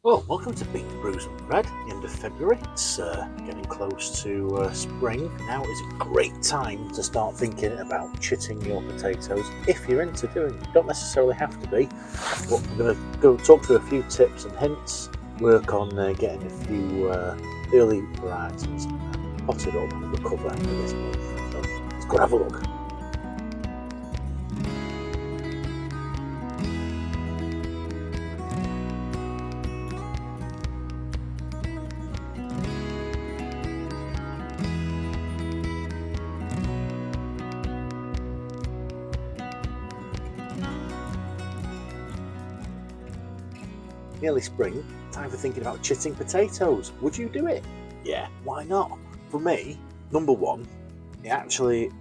Well, welcome to Beans, Brews and Bread, the end of February. It's getting close to spring. Now is a great time to start thinking about chitting your potatoes if you're into doing it. You don't necessarily have to be, but I'm going to go talk through a few tips and hints, work on getting a few early varieties potted up and recover for this month. So let's go and have a look. Nearly spring, time for thinking about chitting potatoes. Would you do it? Yeah, why not? For me, number one, it actually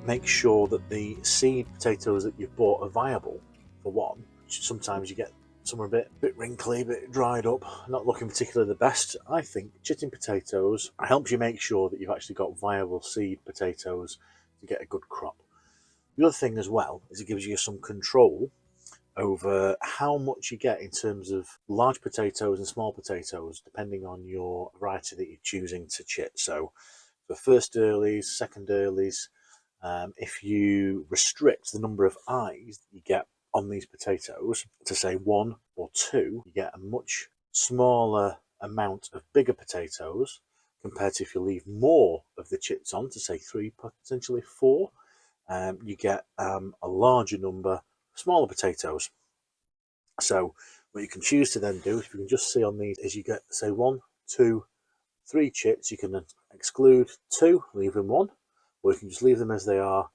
makes sure that the seed potatoes that you've bought are viable, for one. Sometimes you get some are a bit wrinkly, a bit dried up, not looking particularly the best. I think chitting potatoes helps you make sure that you've actually got viable seed potatoes to get a good crop. The other thing as well is it gives you some control over how much you get in terms of large potatoes and small potatoes, depending on your variety that you're choosing to chit. So for first earlies, second earlies, if you restrict the number of eyes that you get on these potatoes to say one or two, you get a much smaller amount of bigger potatoes compared to if you leave more of the chits on to say three, potentially four, you get a larger number of smaller potatoes. So what you can choose to then do, if you can just see on these, is you get say one, two, three chits. You can exclude two, leave them one, or you can just leave them as they are,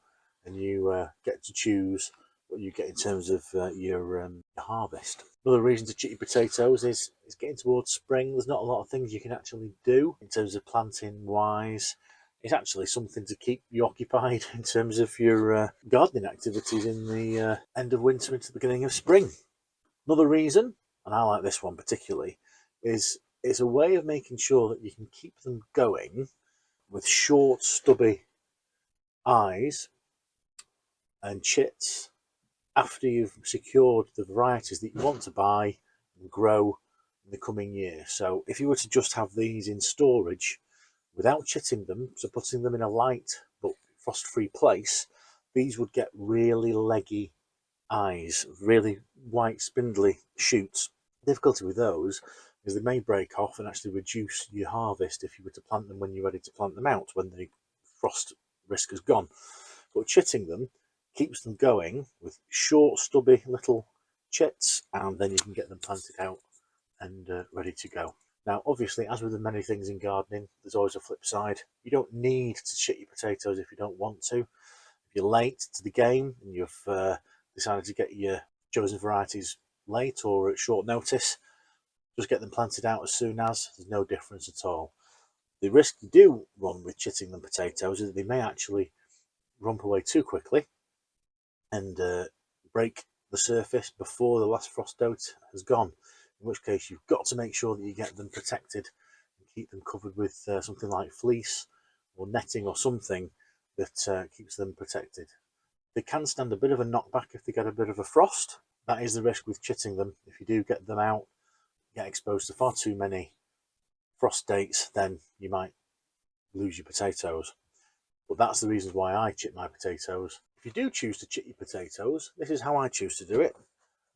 and you get to choose what you get in terms of your harvest. Another reason to chit your potatoes is getting towards spring. There's not a lot of things you can actually do in terms of planting wise. It's actually something to keep you occupied in terms of your gardening activities in the end of winter into the beginning of spring. Another reason, and I like this one particularly, is it's a way of making sure that you can keep them going with short, stubby eyes and chits after you've secured the varieties that you want to buy and grow in the coming year. So if you were to just have these in storage without chitting them, so putting them in a light but frost-free place, these would get really leggy eyes, really white spindly shoots. The difficulty with those is they may break off and actually reduce your harvest if you were to plant them when you're ready to plant them out, when the frost risk has gone. But chitting them keeps them going with short, stubby little chits, and then you can get them planted out and ready to go. Now, obviously, as with many things in gardening, there's always a flip side. You don't need to chit your potatoes if you don't want to. If you're late to the game and you've decided to get your chosen varieties late or at short notice, just get them planted out as soon as. There's no difference at all. The risk you do run with chitting them potatoes is that they may actually rump away too quickly and break the surface before the last frost out has gone, in which case you've got to make sure that you get them protected and keep them covered with something like fleece or netting or something that keeps them protected. They can stand a bit of a knockback if they get a bit of a frost. That is the risk with chitting them. If you do get them out, get exposed to far too many frost dates, then you might lose your potatoes. But that's the reasons why I chit my potatoes. If you do choose to chit your potatoes, this is how I choose to do it.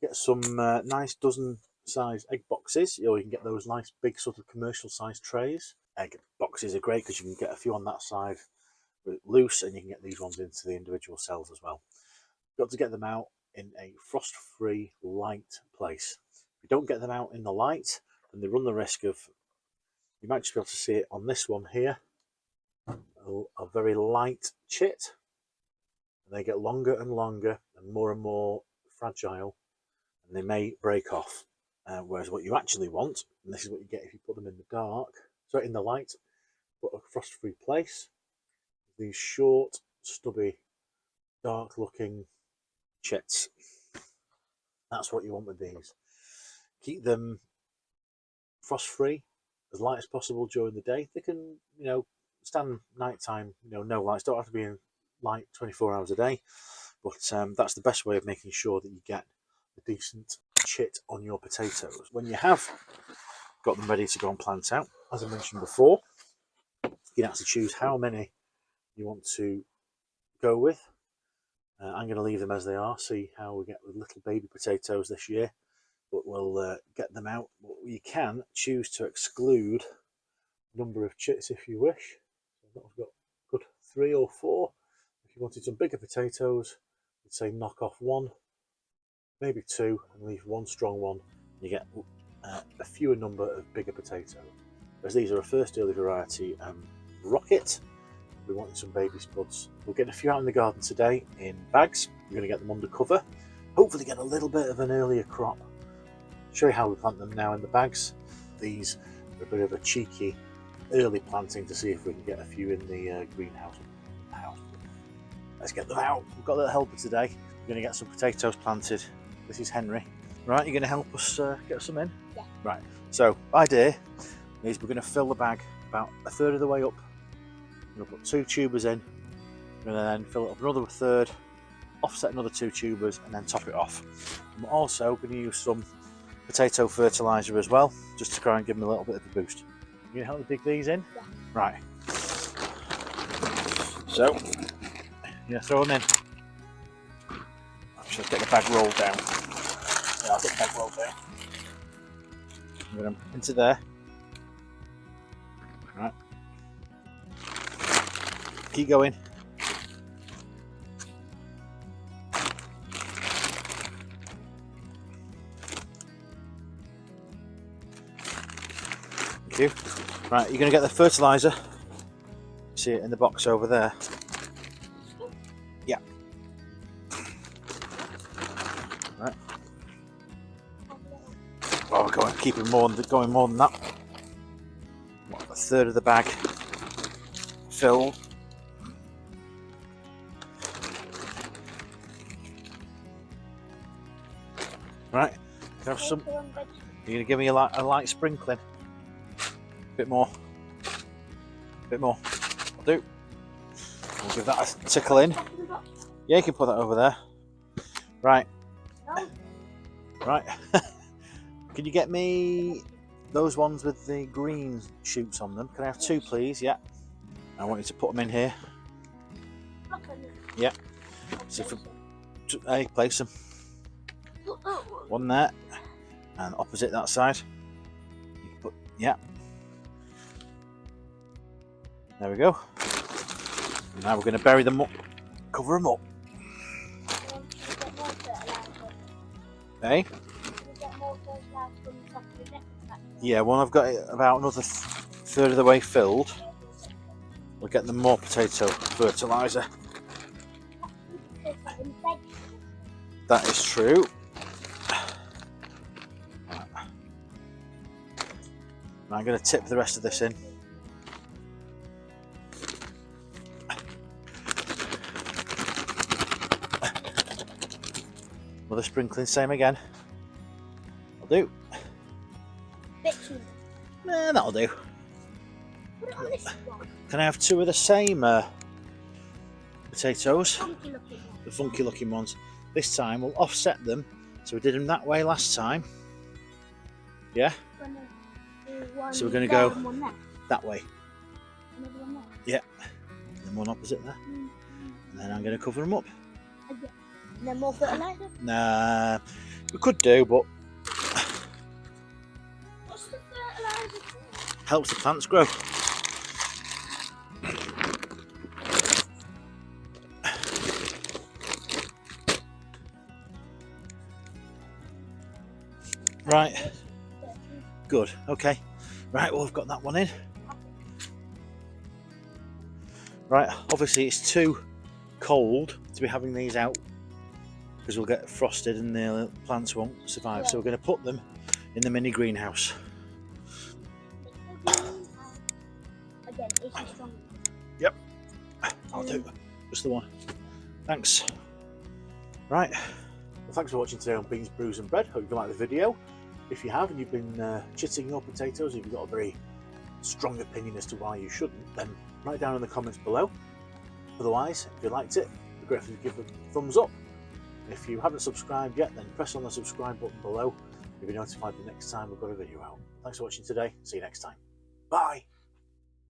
Get some nice dozen size egg boxes, or you can get those nice big sort of commercial size trays. Egg boxes are great because you can get a few on that side loose, and you can get these ones into the individual cells as well. You've got to get them out in a frost-free light place. If you don't get them out in the light, then they run the risk of, you might just be able to see it on this one here, a very light chit, and they get longer and longer and more fragile, and they may break off. Whereas what you actually want, and this is what you get if you put them in the dark, so in the light, but a frost-free place, these short, stubby, dark-looking chits. That's what you want with these. Keep them frost-free, as light as possible during the day. They can, stand nighttime, no lights. Don't have to be in light 24 hours a day. But that's the best way of making sure that you get a decent chit on your potatoes. When you have got them ready to go and plant out. As I mentioned before, you can actually choose how many you want to go with. I'm going to leave them as they are, see how we get with little baby potatoes this year, but we'll get them out. But you can choose to exclude a number of chits if you wish. So I've got good 3 or 4. If you wanted some bigger potatoes, you'd say knock off 1, maybe 2, and leave 1 strong one. You get a fewer number of bigger potatoes. Whereas these are a first early variety rocket. We wanted some baby spuds. We're getting a few out in the garden today in bags. We're going to get them under cover. Hopefully get a little bit of an earlier crop. Show you how we plant them now in the bags. These are a bit of a cheeky early planting to see if we can get a few in the greenhouse. Let's get them out. We've got a little helper today. We're going to get some potatoes planted. This is Henry. Right, you're going to help us get some in? Yeah. Right, so idea is we're going to fill the bag about a third of the way up. We're going to put 2 tubers in, and then fill it up another third, offset another 2 tubers, and then top it off. And we're also going to use some potato fertiliser as well, just to try and give them a little bit of a boost. You going to help me dig these in? Yeah. Right. So, you're going to throw them in. Actually, get the bag rolled down. Yeah, I'll get the bag rolled down. Put them into there. Right. Keep going. Thank you. Right, you're going to get the fertiliser. See it in the box over there. Yeah. Right. Oh, we're going keeping going more than that. What, a third of the bag filled. Right, can I have some? You're going to give me a light sprinkling. Bit more. Bit more. I'll do. We'll give that a tickle in. Yeah, you can put that over there. Right. Right. Can you get me those ones with the green shoots on them? Can I have 2, please? Yeah. I want you to put them in here. Yeah. So hey, place them. One there, and opposite that side. You can put, yeah. There we go. Now we're going to bury them up, cover them up. Hey? Yeah, when I've got it about another third of the way filled, we'll get them more potato fertiliser. That is true. I'm going to tip the rest of this in. Another sprinkling, same again. I'll do. That'll do. Can I have 2 of the same potatoes? The funky looking ones. This time we'll offset them. So we did them that way last time. Yeah? So we're going to go that way. Yeah. And then one opposite there. And then I'm going to cover them up. And then more fertiliser? Nah, we could do, but What's the fertiliser for? Helps the plants grow. Right. Good. Okay. Right, well, we've got that one in. Right, obviously it's too cold to be having these out because we'll get frosted and the plants won't survive. Yeah. So we're going to put them in the mini greenhouse. Again, is it strong? Yep, I'll do. Just the one. Thanks. Right. Well, thanks for watching today on Beans, Brews and Bread. Hope you liked the video. If you have and you've been chitting your potatoes, if you've got a very strong opinion as to why you shouldn't, then write down in the comments below. Otherwise, if you liked it, it'd be great if you give it a thumbs up. And if you haven't subscribed yet, then press on the subscribe button below You'll be notified the next time we've got a video out. Thanks for watching today. See you next time. Bye.